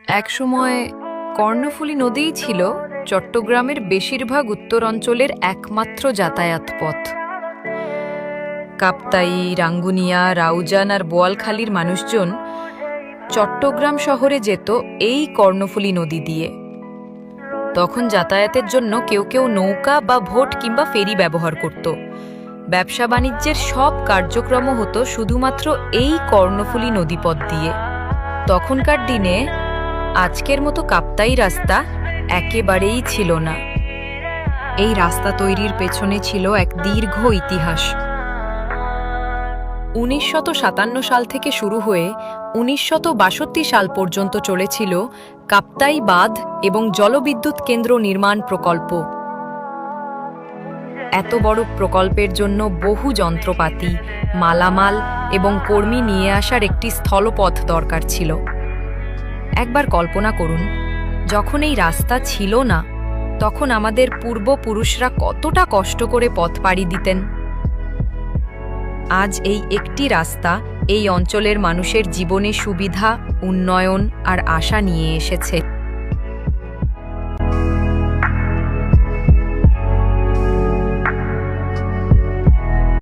একসময় কর্ণফুলী নদীই ছিল চট্টগ্রামের বেশিরভাগ উত্তর অঞ্চলের একমাত্র যাতায়াত পথ। কাপ্তাই, রাঙ্গুনিয়া, রাউজান আর বোয়ালখালীর মানুষজন চট্টগ্রাম শহরে যেত এই কর্ণফুলী নদী দিয়ে। তখন যাতায়াতের জন্য কেউ কেউ নৌকা বা ভোট কিংবা ফেরি ব্যবহার করত। ব্যবসা বাণিজ্যের সব কার্যক্রম হতো শুধুমাত্র এই কর্ণফুলী নদীপথ দিয়ে। তখনকার দিনে আজকের মতো কাপ্তাই রাস্তা একেবারেই ছিল না। এই রাস্তা তৈরির পেছনে ছিল এক দীর্ঘ ইতিহাস। 1957 সাল থেকে শুরু হয়ে 1962 সাল পর্যন্ত চলেছিল কাপ্তাই বাঁধ এবং জলবিদ্যুৎ কেন্দ্র নির্মাণ প্রকল্প। এত বড় প্রকল্পের জন্য বহু যন্ত্রপাতি, মালামাল এবং কর্মী নিয়ে আসার একটি স্থলপথ দরকার ছিল। একবার কল্পনা করুন, যখন এই রাস্তা ছিল না, তখন আমাদের পূর্বপুরুষরা কতটা কষ্ট করে পথ পাড়ি দিতেন। আজ এই একটি রাস্তা এই অঞ্চলের মানুষের জীবনে সুবিধা, উন্নয়ন আর আশা নিয়ে এসেছে।